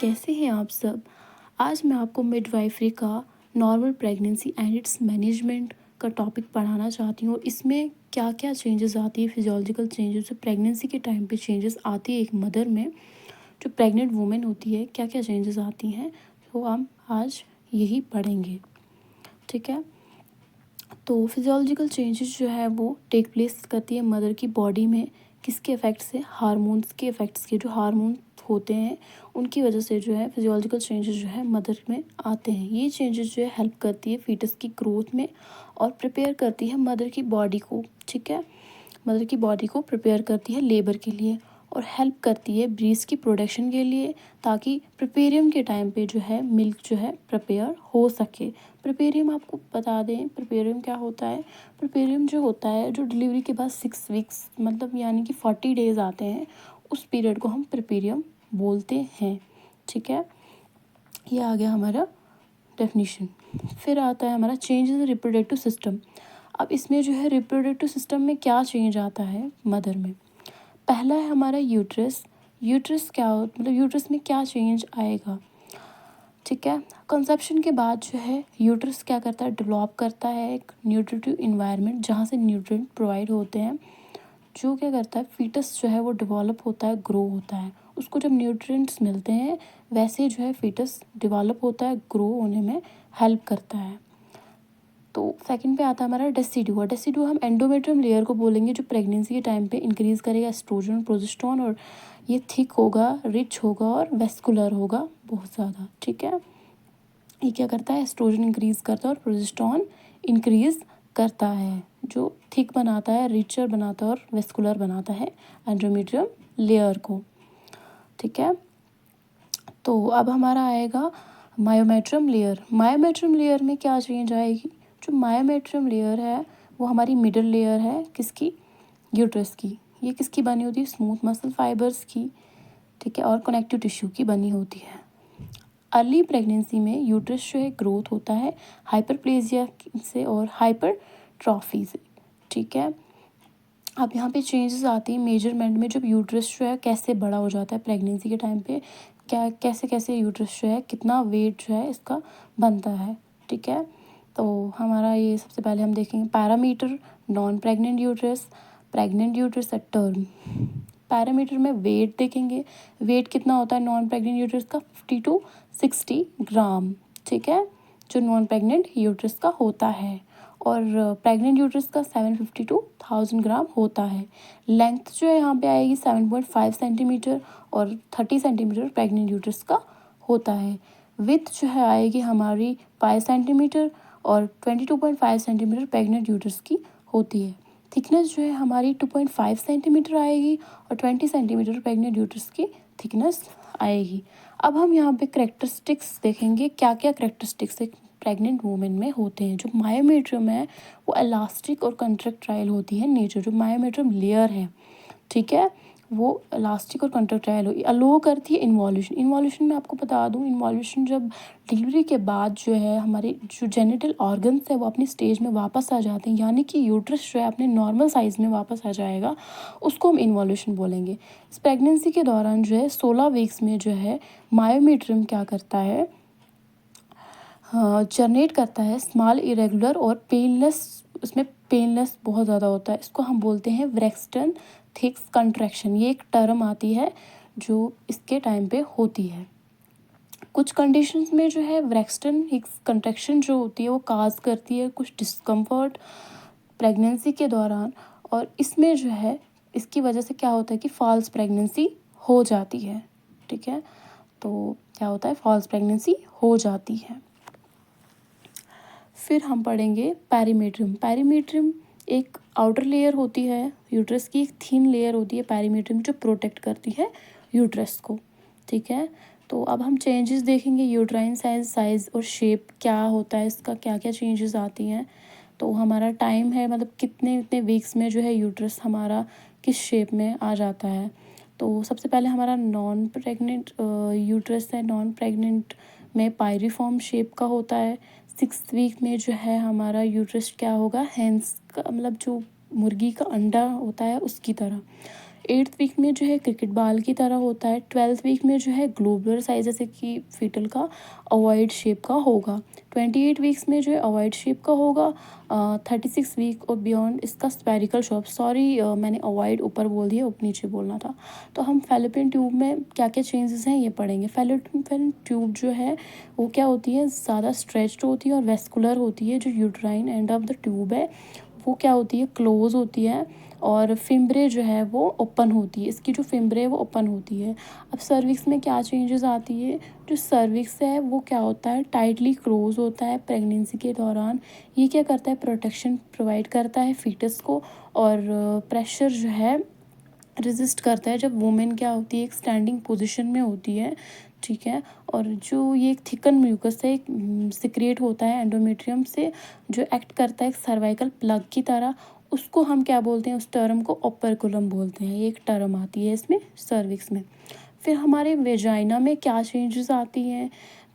कैसे हैं आप सब। आज मैं आपको मिडवाइफरी का normal pregnancy and it's management का टॉपिक पढ़ाना चाहती हूँ। इसमें क्या क्या चेंजेस आती है, फिजियोलॉजिकल चेंजेस जो प्रेगनेंसी के टाइम पे चेंजेस आती है एक मदर में, जो प्रेग्नेंट वुमेन होती है, क्या क्या चेंजेस आती हैं, तो हम आज यही पढ़ेंगे। ठीक है, तो फिजियोलॉजिकल चेंजेस जो है वो टेक प्लेस करती है मदर की बॉडी में। किसके इफ़ेक्ट से? हार्मोन्स के इफ़ेक्ट्स के, जो हार्मोन होते हैं उनकी वजह से जो है फिजियोलॉजिकल चेंजेस जो है मदर में आते हैं। ये चेंजेस जो है हेल्प करती है फीटस की ग्रोथ में और प्रिपेयर करती है मदर की बॉडी को। ठीक है, मदर की बॉडी को प्रिपेयर करती है लेबर के लिए और हेल्प करती है ब्रीस्ट की प्रोडक्शन के लिए, ताकि प्रिपेरियम के टाइम पे जो है मिल्क जो है प्रिपेयर हो सके। प्रिपेरियम आपको बता दें, प्रिपेरियम क्या होता है। प्रिपेरियम जो होता है, जो डिलीवरी के बाद 6 वीक्स मतलब यानी कि 40 डेज आते हैं, उस पीरियड को हम प्रिपेरियम बोलते हैं। ठीक है, ये आ गया हमारा डेफिनीशन। फिर आता है हमारा चेंज इन रिप्रोडक्टिव सिस्टम। अब इसमें जो है रिप्रोडक्टिव सिस्टम में क्या चेंज आता है मदर में। पहला है हमारा यूट्रस। यूट्रस क्या हो, मतलब यूट्रस में क्या चेंज आएगा। ठीक है, कंसेप्शन के बाद जो है यूट्रस क्या करता है, डेवलप करता है एक न्यूट्रिटिव इन्वायरमेंट जहाँ से न्यूट्रिएंट प्रोवाइड होते हैं। जो क्या करता है, फीटस जो है वो डेवलप होता है, ग्रो होता है। उसको जब न्यूट्रिएंट्स मिलते हैं वैसे जो है फीटस डेवलप होता है, ग्रो होने में हेल्प करता है। तो सेकंड पे आता है हमारा डेसिडुआ। डेसिडुआ हम एंडोमेट्रियम लेयर को बोलेंगे, जो प्रेगनेंसी के टाइम पे इंक्रीज़ करेगा एस्ट्रोजन प्रोजेस्टेरोन, और ये थिक होगा, रिच होगा और वेस्कुलर होगा बहुत ज़्यादा। ठीक है, ये क्या करता है, एस्ट्रोजन इंक्रीज़ करता है और प्रोजेस्टेरोन इंक्रीज़ करता है, जो थिक बनाता है, रिचर बनाता है और वेस्कुलर बनाता है एंडोमेट्रियम लेयर को। ठीक है, तो अब हमारा आएगा मायोमेट्रियम लेयर। मायोमेट्रियम लेयर में क्या चेंज आएगी। जो मायोमेट्रियम लेयर है वो हमारी मिडल लेयर है, किसकी, यूट्रस की। ये किसकी बनी होती है, स्मूथ मसल फाइबर्स की। ठीक है, और कनेक्टिव टिश्यू की बनी होती है। अर्ली प्रेगनेंसी में यूट्रस जो है ग्रोथ होता है हाइपरप्लेजिया से और हाइपरट्रॉफी से। ठीक है, अब यहाँ पे चेंजेस आती हैं मेजरमेंट में। जब यूट्रस जो है कैसे बड़ा हो जाता है प्रेगनेंसी के टाइम पे, क्या कैसे कैसे यूट्रस जो है, कितना वेट जो है इसका बनता है। ठीक है, तो हमारा ये सबसे पहले हम देखेंगे parameter, non pregnant uterus, pregnant uterus at term. Parameter में वेट देखेंगे, वेट कितना होता है नॉन प्रेग्नेंट यूट्रस का, 50 to 60 ग्राम। ठीक है, जो नॉन प्रेग्नेंट यूट्रस का होता है, और प्रेग्नेंट यूट्रस का 750 to 1000 ग्राम होता है। लेंथ जो है यहाँ पे आएगी 7.5 सेंटीमीटर और 30 सेंटीमीटर प्रेग्नेंट यूट्रस का होता है। विथ जो है आएगी हमारी 5 सेंटीमीटर और 22.5 सेंटीमीटर प्रेग्नेंट यूट्रस की होती है। थिकनेस जो है हमारी 2.5 सेंटीमीटर आएगी और 20 सेंटीमीटर प्रेग्नेंट यूट्रस की थिकनेस आएगी। अब हम यहाँ पे करेक्टरिस्टिक्स देखेंगे, क्या क्या करेक्टरिस्टिक्स एक प्रेग्नेंट वुमेन में होते हैं। जो मायोमेट्रियम है वो इलास्टिक और कंट्रैक्टाइल होती है नेचर। जो मायोमेट्रियम लेयर है, ठीक है, वो इलास्टिक और कंट्रैक्टाइल अलो करती है इन्वॉल्यूशन। इन्वॉल्यूशन में आपको बता दूं, इन्वॉल्यूशन जब डिलीवरी के बाद जो है हमारे जो जेनिटल ऑर्गन्स है वो अपनी स्टेज में वापस आ जाते हैं, यानी कि यूट्रस जो है अपने नॉर्मल साइज़ में वापस आ जाएगा, उसको हम इन्वॉल्यूशन बोलेंगे। इस प्रेगनेंसी के दौरान जो है 16 वीक्स में जो है मायोमेट्रियम क्या करता है, जनरेट करता है स्मॉल इरेगुलर और पेनलेस, उसमें पेनलेस बहुत ज़्यादा होता है। इसको हम बोलते हैं ब्रेक्सटन थिक्स कंट्रैक्शन। ये एक टर्म आती है जो इसके टाइम पे होती है। कुछ कंडीशंस में जो है ब्रेक्सटन हिक्स कंट्रैक्शन जो होती है वो काज करती है कुछ डिस्कम्फर्ट प्रेगनेंसी के दौरान, और इसमें जो है इसकी वजह से क्या होता है कि फॉल्स प्रेगनेंसी हो जाती है। ठीक है, तो क्या होता है, फॉल्स प्रेगनेंसी हो जाती है। फिर हम पढ़ेंगे पेरीमेट्रियम। पेरीमेट्रियम एक आउटर लेयर होती है यूट्रस की, एक थीन लेयर होती है पेरीमेट्रियम, जो प्रोटेक्ट करती है यूट्रस को। ठीक है, तो अब हम चेंजेस देखेंगे, यूट्राइन साइज और शेप क्या होता है इसका, क्या क्या चेंजेस आती हैं। तो हमारा टाइम है, मतलब कितने कितने वीक्स में जो है यूट्रस हमारा किस शेप में आ जाता है। तो सबसे पहले हमारा नॉन प्रेग्नेंट यूट्रस है, नॉन प्रेग्नेंट में पायरीफॉर्म शेप का होता है। 6 वीक में जो है हमारा यूट्रस क्या होगा, हैंस का, मतलब जो मुर्गी का अंडा होता है उसकी तरह। 8th वीक में जो है क्रिकेट बॉल की तरह होता है। 12th वीक में जो है ग्लोबुलर साइज जैसे कि फीटल का ओवॉइड शेप का होगा। 28 वीक्स में जो है ओवॉइड शेप का होगा। 36 वीक और बियॉन्ड इसका स्फेरिकल शेप, सॉरी मैंने ओवॉइड ऊपर बोल दिया, नीचे बोलना था। तो हम फैलोपियन ट्यूब में क्या क्या चेंजेस हैं ये पढ़ेंगे। फैलोपियन ट्यूब जो है वो क्या होती है, ज़्यादा स्ट्रेच्ड होती है और वेस्कुलर होती है। जो uterine end of the tube है वो क्या होती है, क्लोज होती है। और फिम्ब्रे जो है वो ओपन होती है, इसकी जो फिम्ब्रे है वो ओपन होती है। अब सर्विक्स में क्या चेंजेस आती है, जो सर्विक्स है वो क्या होता है, टाइटली क्लोज होता है प्रेगनेंसी के दौरान। ये क्या करता है, प्रोटेक्शन प्रोवाइड करता है फीटस को। और प्रेशर जो है रेजिस्ट करता है जब वुमेन क्या होती है, एक स्टैंडिंग पोजीशन में होती है, ठीक है। और जो ये एक थिकन म्यूकस है, एक सिक्रिएट होता है एंडोमेट्रियम से, जो एक्ट करता है एक सर्वाइकल प्लग की तरह। उसको हम क्या बोलते हैं, उस टर्म को ओपर्कुलम बोलते हैं। ये एक टर्म आती है इसमें सर्विक्स में। फिर हमारे वेजाइना में क्या चेंजेस आती हैं,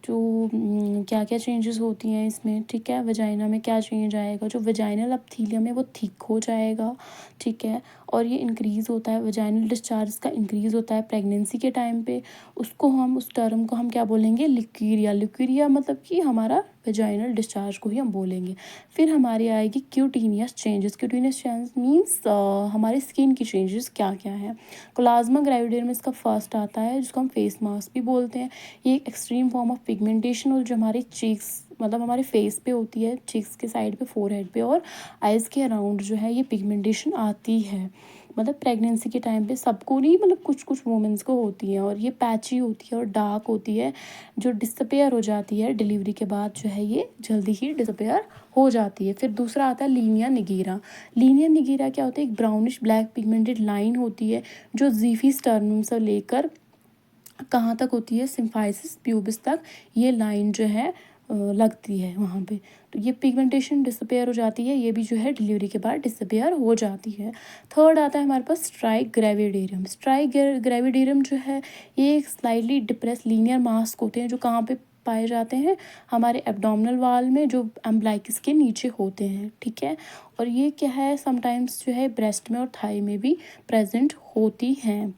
जो क्या क्या चेंजेस होती हैं इसमें, ठीक है। वजाइना में क्या चेंज आएगा, जो वजाइनल एपिथेलियम है वो थिक हो जाएगा, ठीक है। और ये इंक्रीज़ होता है, वजाइनल डिस्चार्ज का इंक्रीज़ होता है प्रेगनेंसी के टाइम पे। उसको हम, उस टर्म को हम क्या बोलेंगे, लिक्यूरिया। लिक्यूरिया मतलब कि हमारा वजाइनल डिस्चार्ज को ही हम बोलेंगे। फिर हमारी आएगी क्यूटीनियस चेंजेस। क्यूटीनियस चेंज मीन्स हमारी स्किन की चेंजेस क्या क्या है। कोलाज्मा ग्रेविडेरियम इसका फर्स्ट आता है, जिसको हम फेस मास्क भी बोलते हैं। ये एक एक्सट्रीम फॉर्म ऑफ पिगमेंटेशन और जो हमारे चीक्स मतलब हमारे फेस पे होती है, चीक्स के साइड पे, फोरहेड पे और आइज़ के अराउंड जो है ये पिगमेंटेशन आती है। मतलब प्रेगनेंसी के टाइम पे सबको नहीं, मतलब कुछ कुछ वुमेंस को होती है। और ये पैची होती है और डार्क होती है, जो डिसअपेयर हो जाती है डिलीवरी के बाद, जो है ये जल्दी ही डिसअपेयर हो जाती है। फिर दूसरा आता है लीनिया निगेरा। लीनिया निगेरा क्या होता है, एक ब्राउनिश ब्लैक पिगमेंटेड लाइन होती है, जो जीफी स्टर्नम से लेकर कहाँ तक होती है, सिम्फाइसिस प्यूबिस तक ये लाइन जो है लगती है वहाँ पे। तो ये पिगमेंटेशन डिसअपेयर हो जाती है, ये भी जो है डिलीवरी के बाद डिसअपेयर हो जाती है। थर्ड आता है हमारे पास स्ट्राइक ग्रेविडेरियम। स्ट्राइक ग्रेविडेरियम जो है ये एक स्लाइटली डिप्रेस लीनियर मास्क होते हैं, जो कहाँ पे पाए जाते हैं, हमारे एब्डोमिनल वाल में, जो अम्बलाइकस के नीचे होते हैं, ठीक है। और ये क्या है, समटाइम्स जो है ब्रेस्ट में और थाई में भी प्रेजेंट होती हैं।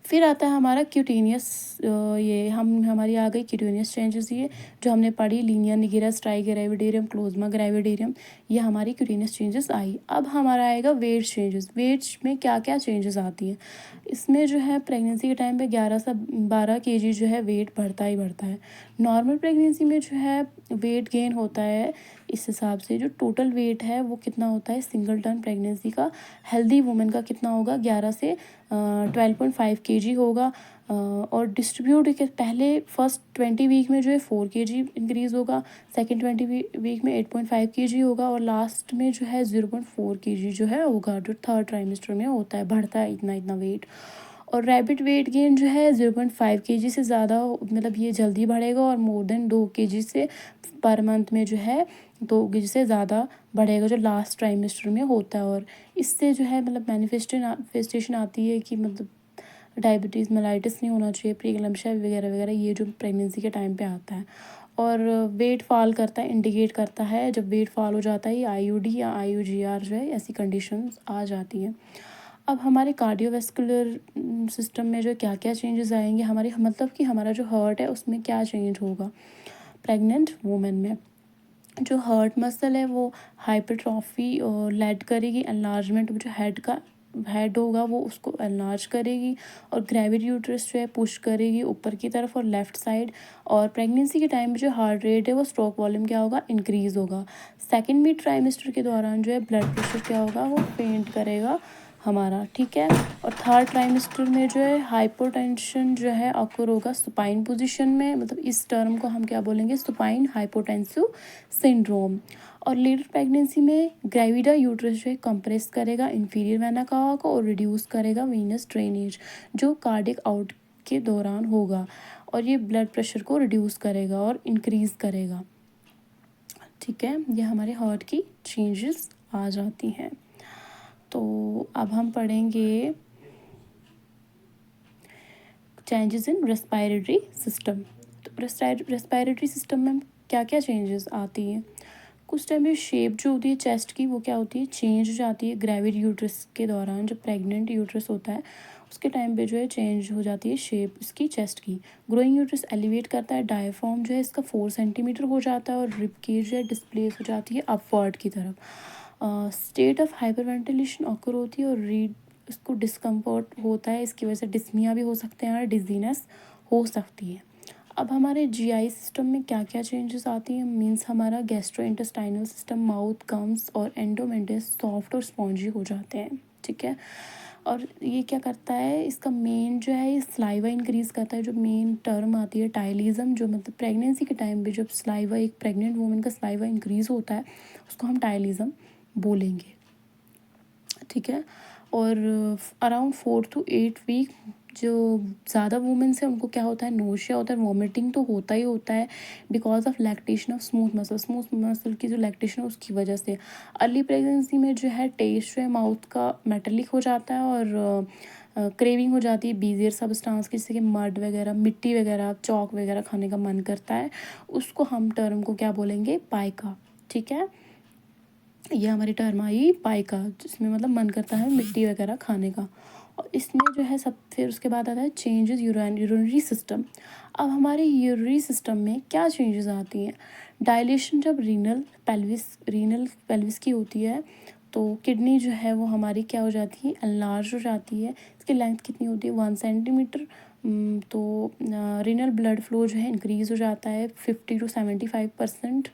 फिर आता है हमारा क्यूटेनियस, ये हमारी आ गई क्यूटेनियस चेंजेस। ये जो हमने पढ़ी, लीनिया निगेरा, स्ट्राइक ग्रेविडेरियम, क्लोज्मा ग्रेविडेरियम, ये हमारी क्यूटेनियस चेंजेस आई। अब हमारा आएगा वेट चेंजेस। वेट में क्या क्या चेंजेस आती हैं, इसमें जो है प्रेगनेंसी के टाइम पे 11 से 12 केजी जो है वेट बढ़ता ही बढ़ता है। नॉर्मल प्रेगनेंसी में जो है वेट गेन होता है, इस हिसाब से जो टोटल वेट है वो कितना होता है सिंगल टर्म प्रेगनेंसी का, हेल्दी वुमेन का कितना होगा, 11 से 12.5 केजी होगा। और डिस्ट्रीब्यूट के पहले फर्स्ट 20 वीक में जो है 4 केजी इंक्रीज़ होगा, सेकेंड 20 वीक में 8.5 केजी होगा, और लास्ट में जो है 0.4 केजी जो है होगा, जो थर्ड ट्राइमेस्टर में होता है, बढ़ता है इतना इतना वेट। और रैबिट वेट गेन जो है 0.5 केजी से ज़्यादा, मतलब ये जल्दी बढ़ेगा, और मोर देन 2 केजी से पर मंथ में जो है 2 केजी से ज़्यादा बढ़ेगा, जो लास्ट ट्राइमेस्टर में होता है। और इससे जो है मतलब मैनिफेस्टेशन आती है कि मतलब डायबिटीज़ मेलाइटिस नहीं होना चाहिए, प्रीक्लैम्सिया वगैरह वगैरह, ये जो प्रेगनेंसी के टाइम पे आता है। और वेट फॉल करता है, इंडिकेट करता है, जब वेट फॉल हो जाता है ये आईयूडी या आईयूजीआर जो है, ऐसी कंडीशंस आ जाती हैं। अब हमारे कार्डियोवैस्कुलर सिस्टम में जो क्या क्या चेंजेस आएंगे, हमारे मतलब कि हमारा जो हार्ट है उसमें क्या चेंज होगा प्रेग्नेंट वुमेन में। जो हार्ट मसल है वो हाइपरट्रॉफी और लेड करेगी, एनलार्जमेंट जो हेड होगा वो उसको एनलार्ज करेगी, और ग्रेविड यूट्रस जो है पुश करेगी ऊपर की तरफ और लेफ्ट साइड। और प्रेगनेंसी के टाइम में जो हार्ट रेट है वो स्ट्रोक वॉल्यूम क्या होगा, इंक्रीज़ होगा। सेकेंड मिड ट्राइमेस्टर के दौरान जो है ब्लड प्रेशर क्या होगा, वो पेंट करेगा हमारा, ठीक है। और थर्ड ट्राइमेस्टर में जो है हाइपोटेंशन जो है अक्र होगा सुपाइन पोजीशन में, मतलब इस टर्म को हम क्या बोलेंगे, सुपाइन हाइपोटेंसिव सिंड्रोम। और लेटर प्रेगनेंसी में ग्रेविडा यूट्रस जो है कंप्रेस करेगा इंफीरियर वेना कावा को, और रिड्यूस करेगा वीनस ड्रेनेज जो कार्डियक आउट के दौरान होगा, और ये ब्लड प्रेशर को रिड्यूस करेगा और इंक्रीज़ करेगा, ठीक है। ये हमारे हार्ट की चेंजेस आ जाती हैं। तो अब हम पढ़ेंगे चेंजेस इन रेस्पिरेटरी सिस्टम। तो रेस्पिरेटरी सिस्टम में क्या क्या चेंजेस आती हैं, कुछ टाइम में शेप जो होती है चेस्ट की वो क्या होती है, चेंज हो जाती है ग्रेविड यूट्रस के दौरान। जब प्रेग्नेंट यूट्रस होता है उसके टाइम पे जो है चेंज हो जाती है शेप इसकी चेस्ट की। ग्रोइंग यूट्रस एलिवेट करता है, डायफ्राम जो है इसका 4 सेंटीमीटर हो जाता है और रिब केज जो है डिस्प्लेस हो जाती है अपवर्ड की तरफ। स्टेट ऑफ हाइपरवेंटिलेशन ऑकर होती है और रीड इसको डिस्कम्फर्ट होता है, इसकी वजह से डिस्निया भी हो सकते हैं और डिजीनेस हो सकती है। अब हमारे जीआई सिस्टम में क्या क्या चेंजेस आती हैं, मींस हमारा गैस्ट्रोइंटेस्टाइनल सिस्टम, माउथ, गम्स और एंडोमेंटिस सॉफ्ट और स्पॉन्जी हो जाते हैं, ठीक है। और ये क्या करता है, इसका मेन जो है ये स्लाइवा इंक्रीज़ करता है। जो मेन टर्म आती है टाइलिज़म, जो मतलब प्रेगनेंसी के टाइम पे जब स्लाइवा, एक प्रेग्नेंट वूमेन का स्लाइवा इंक्रीज़ होता है उसको हम टाइलिज़म बोलेंगे, ठीक है। और अराउंड 4 to 8 वीक जो ज़्यादा वुमेन्स हैं उनको क्या होता है, नोशिया होता है, वॉमिटिंग तो होता ही होता है because of lactation of smooth muscle की जो लैक्टेशन है उसकी वजह से। अर्ली प्रेगनेंसी में जो है टेस्ट जो है माउथ का मेटेलिक हो जाता है और क्रेविंग हो जाती है बीजियर सब्सटेंस की, जैसे कि मड वगैरह, मिट्टी वगैरह, चौक वगैरह खाने का मन करता है। उसको हम टर्म को क्या बोलेंगे, पाइका, ठीक है। ये हमारी टर्म आई पाइका, जिसमें मतलब मन करता है मिट्टी वगैरह खाने का। और इसमें जो है सब, फिर उसके बाद आता है चेंजेस यूरिनरी सिस्टम। अब हमारे यूरिनरी सिस्टम में क्या चेंजेस आती हैं, डायलेशन जब रीनल पेल्विस की होती है तो किडनी जो है वो हमारी क्या हो जाती है, एनलार्ज हो जाती है। इसकी लेंथ कितनी होती है, 1 सेंटीमीटर। तो रीनल ब्लड फ्लो जो है इंक्रीज़ हो जाता है 50 to 75%,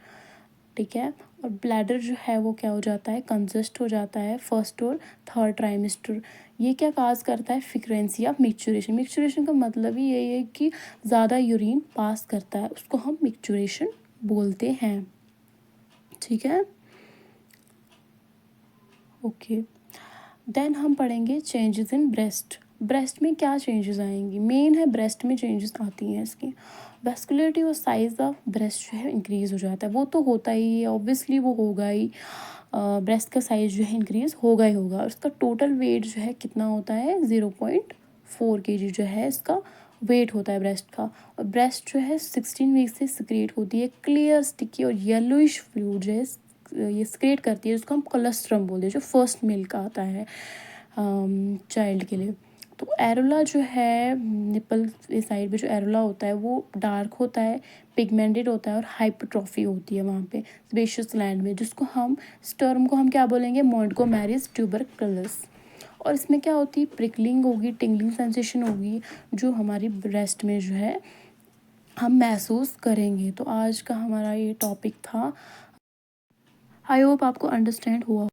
ठीक है। और ब्लैडर जो है वो क्या हो जाता है, कंजस्ट हो जाता है फर्स्ट और थर्ड ट्राइमेस्टर। ये क्या काज करता है, फ्रीक्वेंसी ऑफ मिक्चुरेशन। मिक्चुरेशन का मतलब ही यही है कि ज़्यादा यूरिन पास करता है, उसको हम मिक्चुरेशन बोलते हैं, ठीक है। ओके, देन हम पढ़ेंगे चेंजेस इन ब्रेस्ट। ब्रेस्ट में क्या चेंजेस आएंगी, मेन है ब्रेस्ट में चेंजेस आती हैं इसकी। वेस्कुलरिटी और साइज़ ऑफ ब्रेस्ट जो है इंक्रीज़ हो जाता है, वो तो होता ही है, ऑब्वियसली वो होगा ही। ब्रेस्ट का साइज़ जो है इंक्रीज़ होगा ही होगा। और उसका टोटल वेट जो है कितना होता है, 0.4 kg जो है इसका वेट होता है ब्रेस्ट का। और ब्रेस्ट जो है 16 वीक से सिक्रेट होती है क्लियर स्टिकी और येलोइश फ्लूइड जो है ये सिक्रेट करती है, जिसको हम कोलेस्ट्रम बोलते हैं, जो फर्स्ट मिल्क आता है चाइल्ड के लिए। तो एरोला जो है निपल साइड पे जो एरोला होता है वो डार्क होता है, पिगमेंटेड होता है और हाइपरट्रॉफी होती है वहाँ पे स्पेशियस लैंड में, जिसको हम स्टर्म को हम क्या बोलेंगे, मोंटगोमेरीज ट्यूबरकुलस। और इसमें क्या होती है, प्रिकलिंग होगी, टिंगलिंग सेंसेशन होगी, जो हमारी ब्रेस्ट में जो है हम महसूस करेंगे। तो आज का हमारा ये टॉपिक था, आई होप आपको अंडरस्टैंड हुआ।